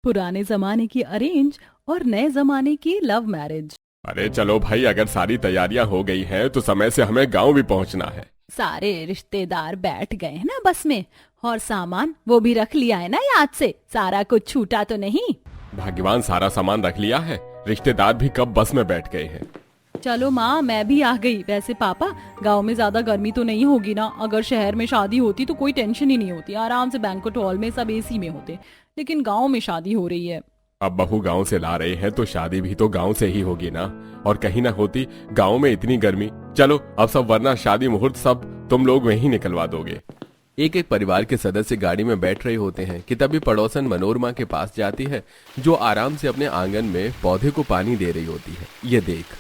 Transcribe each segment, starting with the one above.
पुराने जमाने की अरेंज और नए जमाने की लव मैरिज। अरे चलो भाई, अगर सारी तैयारियां हो गई हैं तो समय से हमें गांव भी पहुंचना है। सारे रिश्तेदार बैठ गए हैं ना बस में, और सामान वो भी रख लिया है ना याद से, सारा कुछ छूटा तो नहीं। भाग्यवान सारा सामान रख लिया है, रिश्तेदार भी कब बस में बैठ गए हैं। चलो माँ, मैं भी आ गई। वैसे पापा, गांव में ज्यादा गर्मी तो नहीं होगी ना? अगर शहर में शादी होती तो कोई टेंशन ही नहीं होती, आराम से बैंक्वेट हॉल में सब एसी में होते, लेकिन गांव में शादी हो रही है। अब बहू गांव से ला रहे हैं तो शादी भी तो गांव से ही होगी ना, और कहीं ना होती गांव में इतनी गर्मी। चलो अब सब, वरना शादी मुहूर्त सब तुम लोग वहीं निकलवा दोगे। एक एक परिवार के सदस्य गाड़ी में बैठ रहे होते हैं कि तभी पड़ोसन मनोरमा के पास जाती है, जो आराम से अपने आंगन में पौधे को पानी दे रही होती है। ये देख।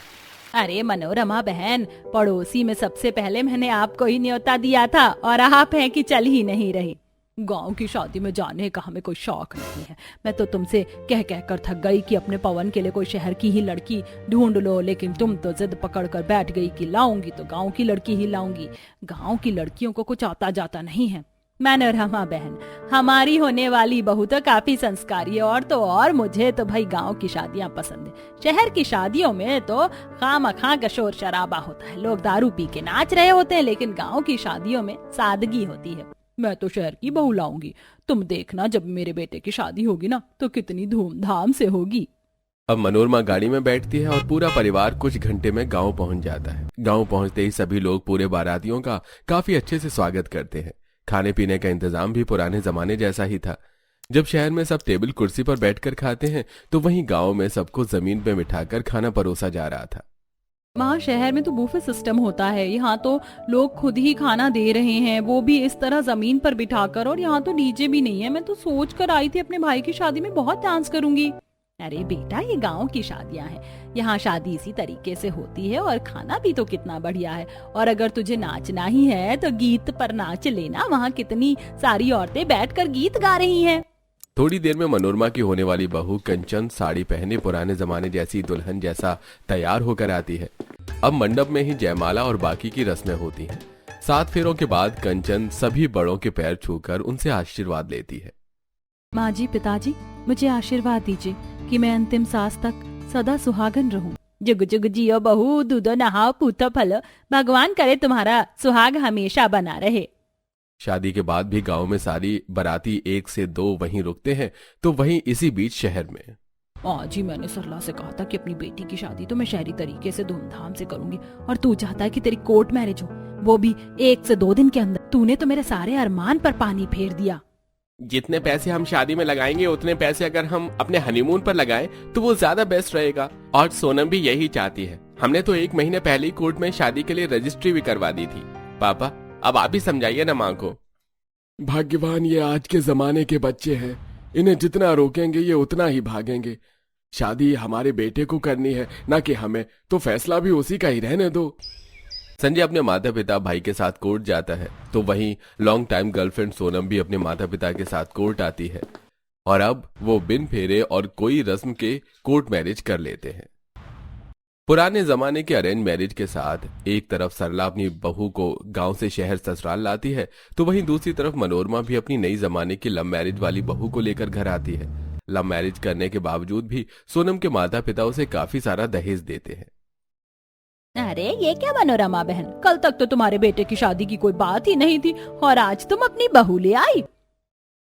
अरे मनोरमा बहन, पड़ोसी में सबसे पहले मैंने आपको ही न्योता दिया था, और आप हैं कि चल ही नहीं रही। गांव की शादी में जाने का हमें कोई शौक नहीं है। मैं तो तुमसे कह कह कर थक गई कि अपने पवन के लिए कोई शहर की ही लड़की ढूंढ लो, लेकिन तुम तो जिद पकड़ कर बैठ गई कि लाऊंगी तो गांव की लड़की ही लाऊंगी। गांव की लड़कियों को कुछ आता जाता नहीं है। मनोरमा बहन, हमारी होने वाली बहू तो काफी संस्कारी है, और तो और मुझे तो भाई गांव की शादियां पसंद है। शहर की शादियों में तो खामखा का शोर शराबा होता है, लोग दारू पी के नाच रहे होते हैं, लेकिन गांव की शादियों में सादगी होती है। मैं तो शहर की बहू लाऊंगी, तुम देखना जब मेरे बेटे की शादी होगी ना तो कितनी धूमधाम से होगी। अब मनोरमा गाड़ी में बैठती है और पूरा परिवार कुछ घंटे में गांव पहुंच जाता है। गांव पहुंचते ही सभी लोग पूरे बारातियों का काफी अच्छे से स्वागत करते हैं। खाने पीने का इंतजाम भी पुराने जमाने जैसा ही था। जब शहर में सब टेबल कुर्सी पर बैठकर खाते हैं, तो वहीं गांव में सबको जमीन पर बिठाकर खाना परोसा जा रहा था। वहाँ शहर में तो बूफे सिस्टम होता है, यहाँ तो लोग खुद ही खाना दे रहे हैं, वो भी इस तरह जमीन पर बिठाकर, और यहाँ तो डीजे भी नहीं है। मैं तो सोच कर आई थी अपने भाई की शादी में बहुत डांस करूंगी। अरे बेटा, ये गांव की शादियां हैं, यहाँ शादी इसी तरीके से होती है, और खाना भी तो कितना बढ़िया है। और अगर तुझे नाचना ही है तो गीत पर नाच लेना, वहाँ कितनी सारी औरतें बैठकर गीत गा रही हैं। थोड़ी देर में मनोरमा की होने वाली बहू कंचन साड़ी पहने पुराने जमाने जैसी दुल्हन जैसा तैयार होकर आती है। अब मंडप में ही जयमाला और बाकी की रस्में होती हैं। 7 फेरों के बाद कंचन सभी बड़ों के पैर छूकर उनसे आशीर्वाद लेती है। माँ जी, पिताजी, मुझे आशीर्वाद दीजिए कि मैं अंतिम सांस तक सदा सुहागन रहूं। जुग जुग जियो बहू, दूधो नहाओ पूतो फलो, भगवान करे तुम्हारा सुहाग हमेशा बना रहे। शादी के बाद भी गांव में सारी बाराती 1 से 2 वहीं रुकते हैं, तो वहीं इसी बीच शहर में। आज ही मैंने सरला से कहा था कि अपनी बेटी की शादी तो मैं शहरी तरीके से धूमधाम से करूंगी, और तू चाहता है कि तेरी कोर्ट मैरिज हो, वो भी 1 से 2 दिन के अंदर। तूने तो मेरे सारे अरमान पर पानी फेर दिया। जितने पैसे हम शादी में लगाएंगे, उतने पैसे अगर हम अपने हनीमून पर लगाएं तो वो ज्यादा बेस्ट रहेगा। और सोनम भी यही चाहती है। हमने तो 1 महीने पहले ही कोर्ट में शादी के लिए रजिस्ट्री भी करवा दी थी। पापा, अब आप ही समझाइए ना माँ को। भाग्यवान ये आज के जमाने के बच्चे हैं, इन्हें जितना रोकेंगे ये उतना ही भागेंगे। शादी हमारे बेटे को करनी है, ना कि हमें, तो फैसला भी उसी का ही रहने दो। संजय अपने माता पिता भाई के साथ कोर्ट जाता है, तो वहीं लॉन्ग टाइम गर्लफ्रेंड सोनम भी अपने माता पिता के साथ कोर्ट आती है, और अब वो बिन फेरे और कोई रस्म के कोर्ट मैरिज कर लेते हैं। पुराने जमाने के अरेंज मैरिज के साथ एक तरफ सरला अपनी बहू को गांव से शहर ससुराल लाती है, तो वहीं दूसरी तरफ मनोरमा भी अपनी नई जमाने की लव मैरिज वाली बहू को लेकर घर आती है। लव मैरिज करने के बावजूद भी सोनम के माता पिता उसे काफी सारा दहेज देते हैं। अरे ये क्या मनोरमा बहन, कल तक तो तुम्हारे बेटे की शादी की कोई बात ही नहीं थी, और आज तुम अपनी बहू ले आई।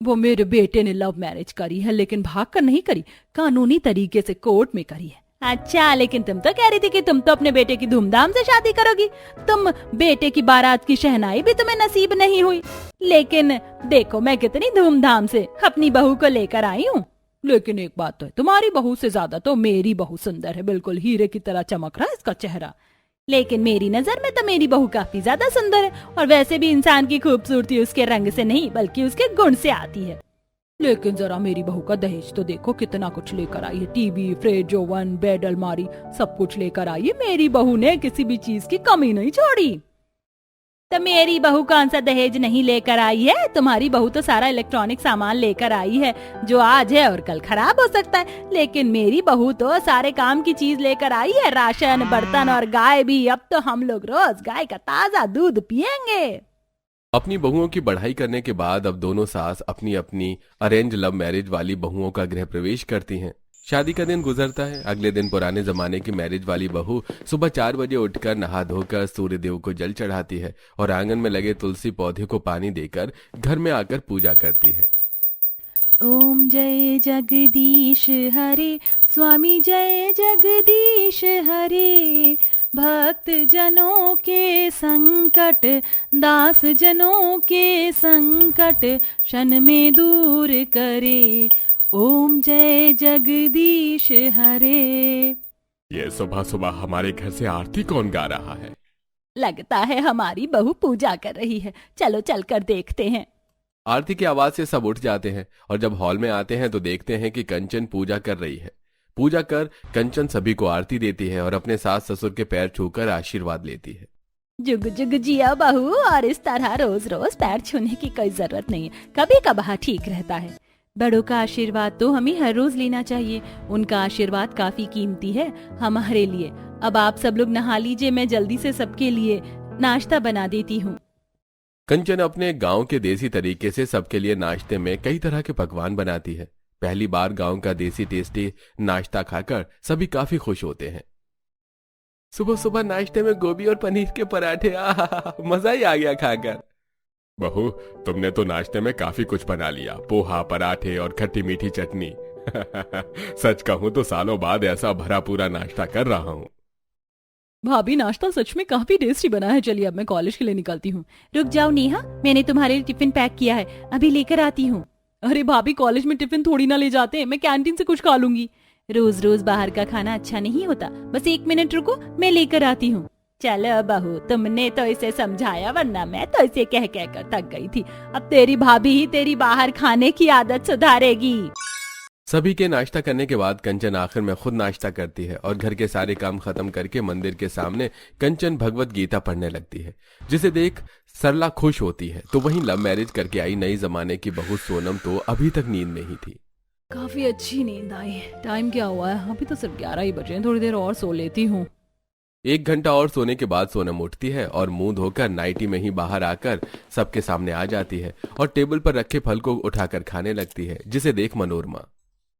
वो मेरे बेटे ने लव मैरिज करी है, लेकिन भाग कर नहीं करी, कानूनी तरीके से कोर्ट में करी है। अच्छा, लेकिन तुम तो कह रही थी कि तुम तो अपने बेटे की धूमधाम से शादी करोगी। तुम बेटे की बारात की शहनाई भी तुम्हें नसीब नहीं हुई, लेकिन देखो मैं कितनी धूमधाम से अपनी बहू को लेकर आई हूँ। लेकिन एक बात तो है, तुम्हारी बहू से ज्यादा तो मेरी बहू सुंदर है, बिल्कुल हीरे की तरह चमक रहा है इसका चेहरा। लेकिन मेरी नजर में तो मेरी बहू काफी ज्यादा सुंदर है, और वैसे भी इंसान की खूबसूरती उसके रंग से नहीं बल्कि उसके गुण से आती है। लेकिन जरा मेरी बहू का दहेज तो देखो, कितना कुछ लेकर आई है, टीवी, फ्रिज, ओवन, बेड, अलमारी, सब कुछ लेकर आई है। मेरी बहू ने किसी भी चीज की कमी नहीं छोड़ी। तो मेरी बहू कौन सा दहेज नहीं लेकर आई है? तुम्हारी बहू तो सारा इलेक्ट्रॉनिक सामान लेकर आई है, जो आज है और कल खराब हो सकता है। लेकिन मेरी बहू तो सारे काम की चीज लेकर आई है, राशन, बर्तन और गाय भी। अब तो हम लोग रोज गाय का ताजा दूध पियेंगे। अपनी बहुओं की बढ़ाई करने के बाद अब दोनों सास अपनी अपनी अरेंज लव मैरिज वाली बहुओं का गृह प्रवेश करती हैं। शादी का दिन गुजरता है। अगले दिन पुराने जमाने की मैरिज वाली बहू सुबह 4 बजे उठकर नहा धोकर सूर्य देव को जल चढ़ाती है और आंगन में लगे तुलसी पौधे को पानी देकर घर में आकर पूजा करती है। ओम जय जगदीश हरे, स्वामी जय जगदीश हरे। भक्त जनों के संकट, दास जनों के संकट क्षण में दूर करे। ओम जय जगदीश हरे। ये सुबह सुबह हमारे घर से आरती कौन गा रहा है? लगता है हमारी बहू पूजा कर रही है, चलो चलकर देखते हैं। आरती की आवाज से सब उठ जाते हैं और जब हॉल में आते हैं तो देखते हैं कि कंचन पूजा कर रही है। पूजा कर कंचन सभी को आरती देती है और अपने सास ससुर के पैर छूकर आशीर्वाद लेती है। जुग जुग जिया बहू, और इस तरह रोज रोज पैर छूने की कोई जरूरत नहीं है, कभी कभार ठीक रहता है। बड़ों का आशीर्वाद तो हमें हर रोज लेना चाहिए, उनका आशीर्वाद काफी कीमती है हमारे लिए। अब आप सब लोग नहा लीजिए, मैं जल्दी से सबके लिए नाश्ता बना देती हूँ। कंचन अपने गांव के देसी तरीके से सबके लिए नाश्ते में कई तरह के पकवान बनाती है। पहली बार गांव का देसी टेस्टी नाश्ता खाकर सभी काफी खुश होते हैं। सुबह सुबह नाश्ते में गोभी और पनीर के पराठे, मजा ही आ गया खाकर। बहू, तुमने तो नाश्ते में काफी कुछ बना लिया, पोहा, पराठे और खट्टी मीठी चटनी। सच कहूं तो सालों बाद ऐसा भरा पूरा नाश्ता कर रहा हूँ। भाभी, नाश्ता सच में काफी टेस्टी बना है। चलिए अब मैं कॉलेज के लिए निकलती हूँ। रुक जाओ नेहा, मैंने तुम्हारे लिए टिफिन पैक किया है, अभी लेकर आती हूँ। अरे भाभी, कॉलेज में टिफिन थोड़ी ना ले जाते हैं, मैं कैंटीन से कुछ खा लूंगी। रोज रोज बाहर का खाना अच्छा नहीं होता, बस 1 मिनट रुको, मैं लेकर आती हूँ। चलो बहू, तुमने तो इसे समझाया, वरना मैं तो इसे कह कह कर थक गई थी। अब तेरी भाभी ही तेरी बाहर खाने की आदत सुधारेगी। सभी के नाश्ता करने के बाद कंचन आखिर में खुद नाश्ता करती है और घर के सारे काम खत्म करके मंदिर के सामने कंचन भगवत गीता पढ़ने लगती है, जिसे देख सरला खुश होती है। तो वहीं लव मैरिज करके आई नई जमाने की बहू सोनम तो अभी तक नींद में ही थी। काफी अच्छी नींद आई। टाइम क्या हुआ है? अभी तो सिर्फ 11 ही बजे हैं, थोड़ी देर और सो लेती हूँ। 1 घंटा और सोने के बाद सोनम उठती है और मुंह धोकर नाइटी में ही बाहर आकर सबके सामने आ जाती है और टेबल पर रखे फल को उठाकर खाने लगती है, जिसे देख मनोरमा,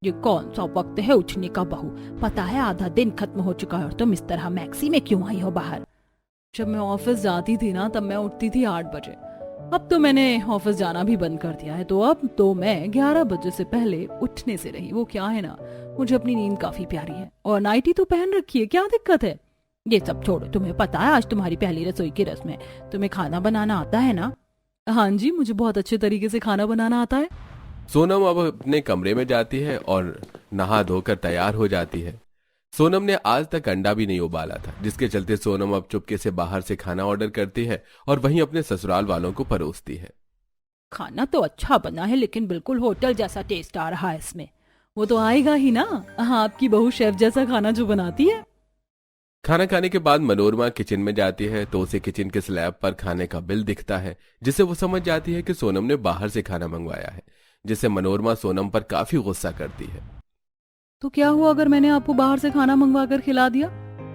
ये कौन सा वक्त है उठने का बहू? पता है आधा दिन खत्म हो चुका है और तुम इस तरह मैक्सी में क्यों आई हो बाहर? जब मैं ऑफिस जाती थी ना, तब मैं उठती थी 8 बजे। अब तो मैंने ऑफिस जाना भी बंद कर दिया है, तो अब तो मैं 11 बजे से पहले उठने से रही। वो क्या है ना, मुझे अपनी नींद काफी प्यारी है और नाइटी तो पहन रखी है, क्या दिक्कत है? ये सब छोड़ो, तुम्हें पता है आज तुम्हारी पहली रसोई की रस्म है। तुम्हें खाना बनाना आता है ना? हाँ जी, मुझे बहुत अच्छे तरीके से खाना बनाना आता है। सोनम अब अपने कमरे में जाती है और नहा धोकर तैयार हो जाती है। सोनम ने आज तक अंडा भी नहीं उबाला था, जिसके चलते सोनम अब चुपके से बाहर से खाना ऑर्डर करती है और वहीं अपने ससुराल वालों को परोसती है। खाना तो अच्छा बना है, लेकिन बिल्कुल होटल जैसा टेस्ट आ रहा है इसमें। वो तो आएगा ही ना, हाँ, आपकी बहू शेफ जैसा खाना जो बनाती है। खाना खाने के बाद मनोरमा किचन में जाती है तो उसे किचन के स्लैब पर खाने का बिल दिखता है, जिससे वो समझ जाती है कि सोनम ने बाहर से खाना मंगवाया है, जिससे मनोरमा सोनम पर काफी गुस्सा करती है। तो क्या हुआ अगर मैंने आपको बाहर से खाना मंगवा कर खिला दिया?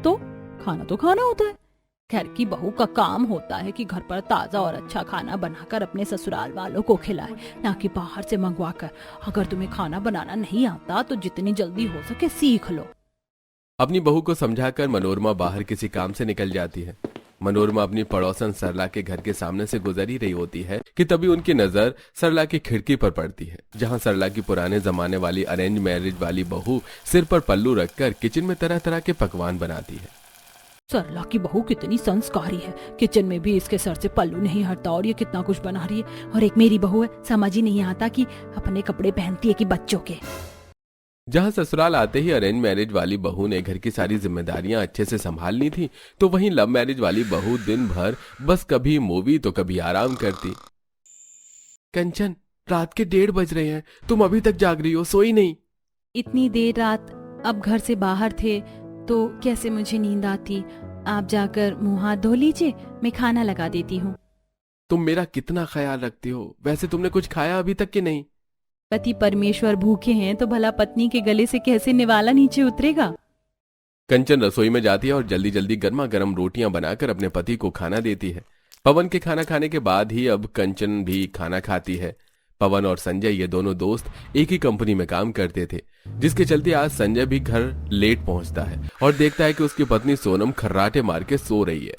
तो खाना होता है। घर की बहू का काम होता है कि घर पर ताजा और अच्छा खाना बनाकर अपने ससुराल वालों को खिलाए, ना कि बाहर से मंगवा कर। अगर तुम्हें खाना बनाना नहीं आता तो जितनी जल्दी हो सके सीख लो। अपनी बहू को समझाकर मनोरमा बाहर किसी काम से निकल जाती है। मनोरमा अपनी पड़ोसन सरला के घर के सामने से गुजर ही रही होती है कि तभी उनकी नजर सरला की खिड़की पर पड़ती है, जहां सरला की पुराने जमाने वाली अरेंज मैरिज वाली बहू सिर पर पल्लू रखकर किचन में तरह तरह के पकवान बनाती है। सरला की बहू कितनी संस्कारी है, किचन में भी इसके सर से पल्लू नहीं हटता और ये कितना कुछ बना रही है। और एक मेरी बहू है, समझ ही नहीं आता कि अपने कपड़े पहनती है कि बच्चों के। जहां ससुराल आते ही अरेंज मैरिज वाली बहू ने घर की सारी जिम्मेदारियां अच्छे से संभालनी थी, तो वहीं लव मैरिज वाली बहू दिन भर बस कभी मूवी तो कभी आराम करती। कंचन, रात के 1:30 बज रहे हैं, तुम अभी तक जाग रही हो, सोई नहीं? इतनी देर रात अब घर से बाहर थे तो कैसे मुझे नींद आती? आप जाकर मुंह हाथ धो लीजिए, मैं खाना लगा देती हूँ। तुम मेरा कितना ख्याल रखती हो। वैसे तुमने कुछ खाया अभी तक कि नहीं? पति परमेश्वर भूखे हैं तो भला पत्नी के गले से कैसे निवाला नीचे उतरेगा? कंचन रसोई में जाती है और जल्दी जल्दी गर्मा गर्म रोटियां बनाकर अपने पति को खाना देती है। पवन के खाना खाने के बाद ही अब कंचन भी खाना खाती है। पवन और संजय ये दोनों दोस्त एक ही कंपनी में काम करते थे, जिसके चलते आज संजय भी घर लेट पहुंचता है और देखता है कि उसकी पत्नी सोनम खर्राटे मार के सो रही है।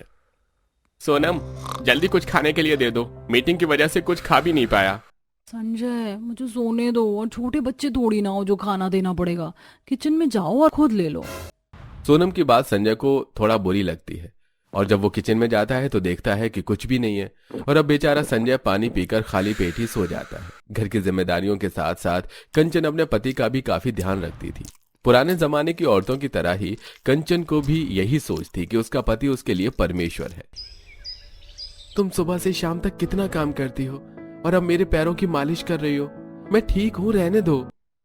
सोनम, जल्दी कुछ खाने के लिए दे दो, मीटिंग की वजह से कुछ खा भी नहीं पाया। संजय मुझे सोने दो, और छोटे बच्चे थोड़ी ना हो जो खाना देना पड़ेगा। किचन में जाओ और खुद ले लो। सोनम की बात संजय को थोड़ा बुरी लगती है और जब वो किचन में जाता है तो देखता है कि कुछ भी नहीं है और अब बेचारा संजय पानी पीकर खाली पेट ही सो जाता है। घर की जिम्मेदारियों के साथ साथ कंचन अपने पति का भी काफी ध्यान रखती थी। पुराने जमाने की औरतों की तरह ही कंचन को भी यही सोच थी कि उसका पति उसके लिए परमेश्वर है। तुम सुबह से शाम तक कितना काम करती हो और अब मेरे पैरों की मालिश कर रही हो। मैं ठीक हूँ, रहने दो।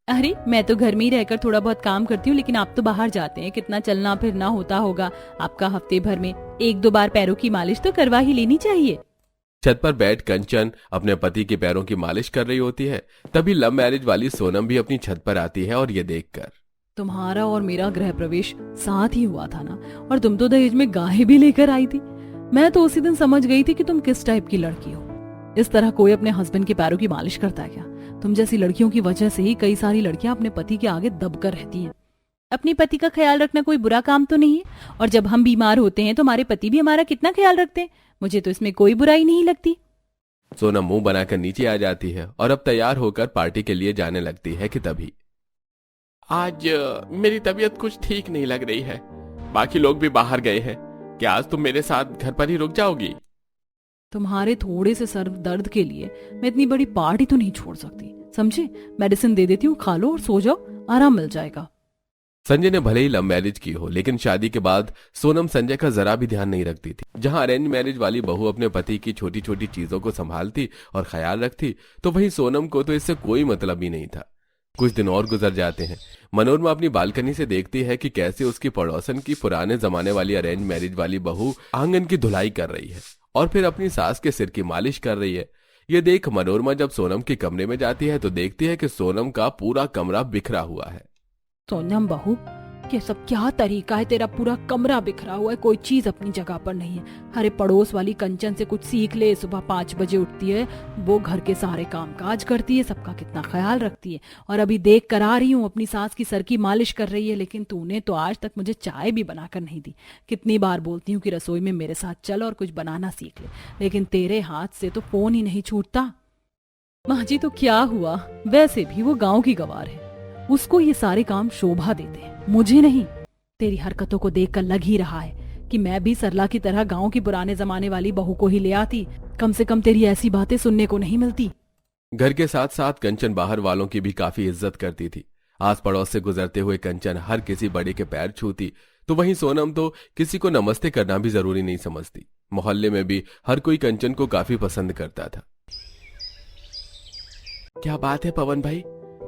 अरे मैं तो घर में ही रहकर थोड़ा बहुत काम करती हूँ, लेकिन आप तो बाहर जाते हैं, कितना चलना फिरना होता होगा आपका। हफ्ते भर में 1-2 बार पैरों की मालिश तो करवा ही लेनी चाहिए। छत पर बैठ कंचन अपने पति के पैरों की मालिश कर रही होती है। तभी लव मैरिज वाली सोनम भी अपनी छत पर आती है और ये देखकर, तुम्हारा और मेरा गृह प्रवेश साथ ही हुआ था ना, और तुम तो दहेज में गायें भी लेकर आई थी। मैं तो उसी दिन समझ गई थी कि तुम किस टाइप की लड़की हो। इस तरह कोई अपने हस्बैंड के पैरों की मालिश करता है क्या? तुम जैसी लड़कियों की वजह से ही कई सारी लड़कियां अपने पति के आगे दबकर रहती हैं। अपने पति का ख्याल रखना कोई बुरा काम तो नहीं है, और जब हम बीमार होते हैं तो हमारे पति भी हमारा कितना ख्याल रखते हैं। मुझे तो इसमें कोई बुराई नहीं लगती। सोनम मुंह बनाकर नीचे आ जाती है और अब तैयार होकर पार्टी के लिए जाने लगती है कि तभी, आज मेरी तबीयत कुछ ठीक नहीं लग रही है। बाकी लोग भी बाहर गए हैं। क्या आज तुम मेरे साथ घर पर ही रुक जाओगी? तुम्हारे थोड़े से सर दर्द के लिए मैं इतनी बड़ी पार्टी तो नहीं छोड़ सकती, समझे? मेडिसिन दे देती हूँ, खा लो और सो जाओ, आराम मिल जाएगा। संजय ने भले ही लव मैरिज की हो, लेकिन शादी के बाद सोनम संजय का जरा भी ध्यान नहीं रखती थी। जहां अरेंज मैरिज वाली बहू अपने पति की छोटी छोटी चीजों को संभालती और ख्याल रखती, तो वहीं सोनम को तो इससे कोई मतलब ही नहीं था। कुछ दिन और गुजर जाते हैं। मनोरमा अपनी बालकनी से देखती है कि कैसे उसकी पड़ोसन की पुराने जमाने वाली अरेंज मैरिज वाली बहू आंगन की धुलाई कर रही है और फिर अपनी सास के सिर की मालिश कर रही है। ये देख मनोरमा जब सोनम के कमरे में जाती है तो देखती है कि सोनम का पूरा कमरा बिखरा हुआ है। सोनम बहू, ये सब क्या तरीका है तेरा? पूरा कमरा बिखरा हुआ है, कोई चीज अपनी जगह पर नहीं है। अरे पड़ोस वाली कंचन से कुछ सीख ले। सुबह 5 बजे उठती है, वो घर के सारे काम काज करती है, सबका कितना ख्याल रखती है। और अभी देख कर आ रही हूँ अपनी सास की सर की मालिश कर रही है, लेकिन तूने तो आज तक मुझे चाय भी बनाकर नहीं दी। कितनी बार बोलती हूँ कि रसोई में मेरे साथ चल और कुछ बनाना सीख ले, लेकिन तेरे हाथ से तो फोन ही नहीं छूटता। माँ जी तो क्या हुआ, वैसे भी वो गाँव की गवार है, उसको ये सारे काम शोभा देते हैं, मुझे नहीं। तेरी हरकतों को देखकर लग ही रहा है कि मैं भी सरला की तरह गांव की पुराने जमाने वाली बहू को ही ले आती। कम से कम तेरी ऐसी बातें सुनने को नहीं मिलती। घर के साथ साथ कंचन बाहर वालों की भी काफी इज्जत करती थी। आस पड़ोस से गुजरते हुए कंचन हर किसी बड़े के पैर छूती, तो वहीं सोनम तो किसी को नमस्ते करना भी जरूरी नहीं समझती। मोहल्ले में भी हर कोई कंचन को काफी पसंद करता था। क्या बात है पवन भाई,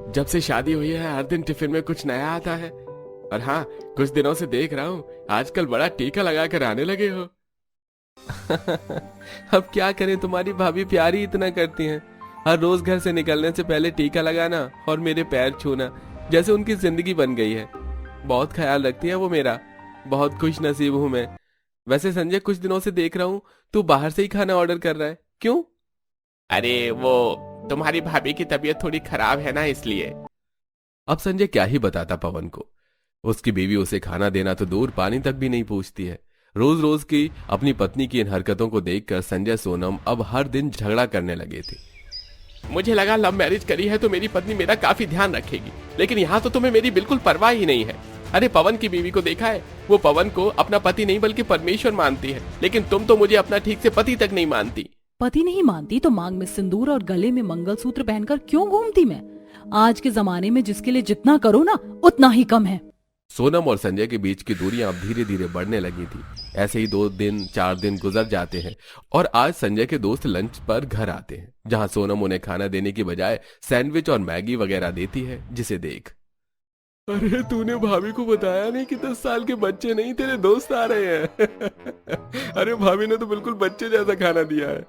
जब से शादी हुई है हर दिन टिफिन में कुछ नया आता है। और हाँ, कुछ दिनों से देख रहा हूँ आजकल बड़ा टीका लगा कर आने लगे हो। अब क्या करें, तुम्हारी भाभी प्यार ही इतना करती हैं। हर रोज घर से निकलने से पहले टीका लगाना और मेरे पैर छूना जैसे उनकी जिंदगी बन गई है। बहुत ख्याल रखती है वो मेरा, बहुत खुश नसीब हूं मैं। वैसे संजय, कुछ दिनों से देख रहा हूँ तू बाहर से ही खाना ऑर्डर कर रहा है, क्यों? अरे वो तुम्हारी भाभी की तबीयत थोड़ी खराब है ना, इसलिए। अब संजय क्या ही बताता पवन को। उसकी बीवी उसे खाना देना तो दूर, पानी तक भी नहीं पूछती है। रोज रोज की अपनी पत्नी की इन हरकतों को देखकर संजय सोनम अब हर दिन झगड़ा करने लगे थे। मुझे लगा लव मैरिज करी है तो मेरी पत्नी मेरा काफी ध्यान रखेगी, लेकिन यहाँ तो तुम्हें मेरी बिल्कुल परवाह ही नहीं है। अरे पवन की बीवी को देखा है, वो पवन को अपना पति नहीं बल्कि परमेश्वर मानती है, लेकिन तुम तो मुझे अपना ठीक से पति तक नहीं मानती। पति नहीं मानती तो मांग में सिंदूर और गले में मंगलसूत्र पहनकर क्यों घूमती मैं? आज के जमाने में जिसके लिए जितना करो ना उतना ही कम है। सोनम और संजय के बीच की दूरियां अब धीरे धीरे बढ़ने लगी थी। ऐसे ही 2 दिन 4 दिन गुजर जाते हैं और आज संजय के दोस्त लंच पर घर आते हैं, जहां सोनम उन्हें खाना देने की बजाय सैंडविच और मैगी वगैरह देती है, जिसे देख, अरे तूने भाभी को बताया नहीं कि 10 साल के बच्चे नहीं तेरे दोस्त आ रहे हैं। अरे भाभी ने तो बिल्कुल बच्चे जैसा खाना दिया है।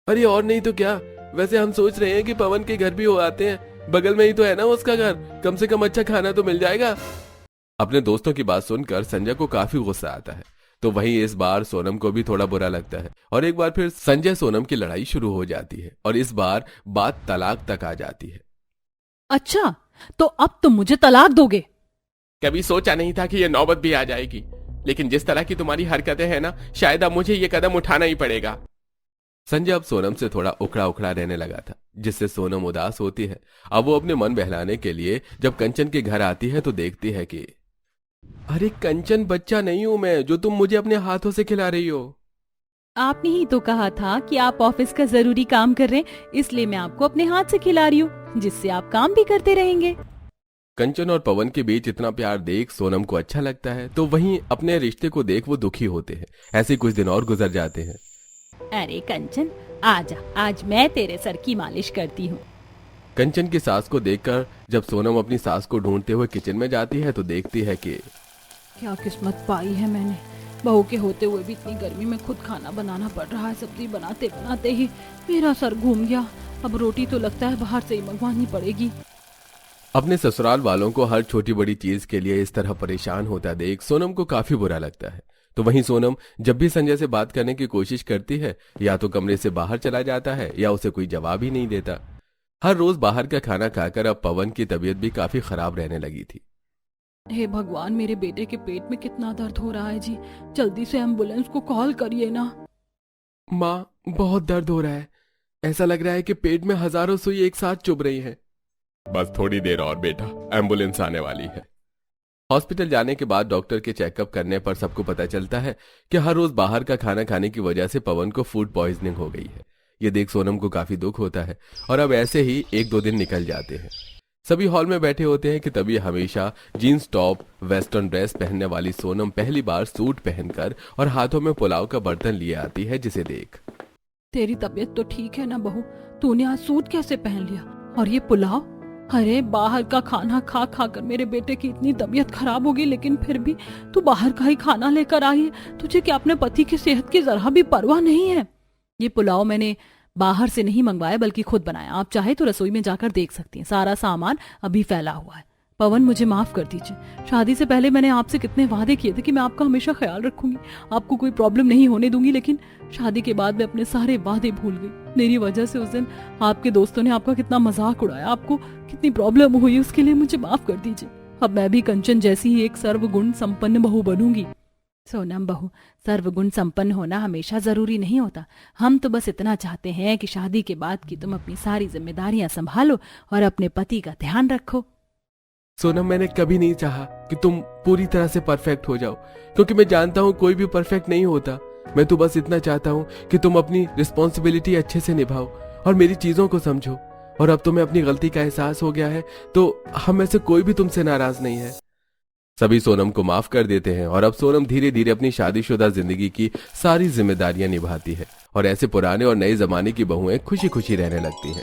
अरे और नहीं तो क्या, वैसे हम सोच रहे हैं कि पवन के घर भी हो आते हैं, बगल में ही तो है ना उसका घर, कम से कम अच्छा खाना तो मिल जाएगा। अपने दोस्तों की बात सुनकर संजय को काफी गुस्सा आता है। तो वहीं इस बार सोनम को भी थोड़ा बुरा लगता है और एक बार फिर संजय सोनम की लड़ाई शुरू हो जाती है और इस बार बात तलाक तक आ जाती है। अच्छा, तो अब तुम मुझे तलाक दोगे? कभी सोचा नहीं था कि ये नौबत भी आ जाएगी, लेकिन जिस तरह की तुम्हारी हरकतें हैं ना, शायद अब मुझे ये कदम उठाना ही पड़ेगा। संजय अब सोनम से थोड़ा उखड़ा उखड़ा रहने लगा था, जिससे सोनम उदास होती है। अब वो अपने मन बहलाने के लिए जब कंचन के घर आती है तो देखती है कि अरे कंचन, बच्चा नहीं हूं मैं जो तुम मुझे अपने हाथों से खिला रही हो। आपने ही तो कहा था कि आप ऑफिस का जरूरी काम कर रहे हैं, इसलिए मैं आपको अपने हाथ से खिला रही हूँ, जिससे आप काम भी करते रहेंगे। कंचन और पवन के बीच इतना प्यार देख सोनम को अच्छा लगता है, तो वहीं अपने रिश्ते को देख वो दुखी होते हैं। ऐसे कुछ दिन और गुजर जाते हैं। अरे कंचन, आजा, आज मैं तेरे सर की मालिश करती हूँ। कंचन की सास को देखकर जब सोनम अपनी सास को ढूंढते हुए किचन में जाती है तो देखती है कि क्या किस्मत पाई है मैंने, बहू के होते हुए भी इतनी गर्मी में खुद खाना बनाना पड़ रहा है। सब्जी बनाते बनाते ही मेरा सर घूम गया। अब रोटी तो लगता है बाहर से ही मंगवानी पड़ेगी। अपने ससुराल वालों को हर छोटी बड़ी चीज के लिए इस तरह परेशान होता देख सोनम को काफी बुरा लगता है। तो वहीं सोनम जब भी संजय से बात करने की कोशिश करती है, या तो कमरे से बाहर चला जाता है या उसे कोई जवाब ही नहीं देता। हर रोज बाहर का खाना खाकर अब पवन की तबीयत भी काफी खराब रहने लगी थी। हे भगवान, मेरे बेटे के पेट में कितना दर्द हो रहा है जी, जल्दी से एम्बुलेंस को कॉल करिए ना। माँ, बहुत दर्द हो रहा है, ऐसा लग रहा है कि पेट में हजारों सुई एक साथ चुभ रही हैं। बस थोड़ी देर और बेटा, एम्बुलेंस आने वाली है। हॉस्पिटल जाने के बाद डॉक्टर के चेकअप करने पर सबको पता चलता है कि हर रोज बाहर का खाना खाने की वजह से पवन को फूड पॉइजनिंग हो गई है। ये देख सोनम को काफी दुख होता है और अब ऐसे ही 1-2 दिन निकल जाते हैं। सभी हॉल में बैठे होते हैं कि तभी हमेशा जीन्स टॉप वेस्टर्न ड्रेस पहनने वाली सोनम पहली बार सूट पहनकर और हाथों में पुलाव का बर्तन लिए आती है, जिसे देख तेरी तबीयत तो ठीक है ना बहू, तूने आज सूट कैसे पहन लिया? और ये पुलाव? अरे बाहर का खाना खा खा कर मेरे बेटे की इतनी तबीयत खराब होगी, लेकिन फिर भी तू बाहर का ही खाना लेकर आई है। तुझे क्या अपने पति की सेहत की जरा भी परवाह नहीं है? ये पुलाव मैंने बाहर से नहीं मंगवाया बल्कि खुद बनाया। आप चाहे तो रसोई में जाकर देख सकती हैं, सारा सामान अभी फैला हुआ है। पवन, मुझे माफ कर दीजिए। शादी से पहले मैंने आपसे कितने वादे किए थे कि मैं आपका हमेशा ख्याल रखूंगी, आपको कोई प्रॉब्लम नहीं होने दूंगी, लेकिन शादी के बाद मैं अपने सारे वादे भूल गई। मेरी वजह से उस दिन आपके दोस्तों ने आपका कितना मजाक उड़ाया, आपको कितनी प्रॉब्लम हुई, उसके लिए मुझे माफ कर दीजिए। अब मैं भी कंचन जैसी ही एक सर्वगुण संपन्न बहू बनूंगी। सोनम बहू, सर्वगुण संपन्न होना हमेशा जरूरी नहीं होता। हम तो बस इतना चाहते हैं कि शादी के बाद की तुम अपनी सारी जिम्मेदारियां संभालो और अपने पति का ध्यान रखो। सोनम, मैंने कभी नहीं चाहा कि तुम पूरी तरह से परफेक्ट हो जाओ, क्योंकि मैं जानता हूँ कोई भी परफेक्ट नहीं होता। मैं तो बस इतना चाहता हूँ कि तुम अपनी रिस्पॉन्सिबिलिटी अच्छे से निभाओ और मेरी चीजों को समझो। और अब तुम्हें अपनी गलती का एहसास हो गया है, तो हम में से कोई भी तुमसे नाराज नहीं है। सभी सोनम को माफ कर देते हैं और अब सोनम धीरे धीरे अपनी शादीशुदा जिंदगी की सारी जिम्मेदारियां निभाती है और ऐसे पुराने और नए जमाने की बहुएं खुशी खुशी रहने लगती हैं।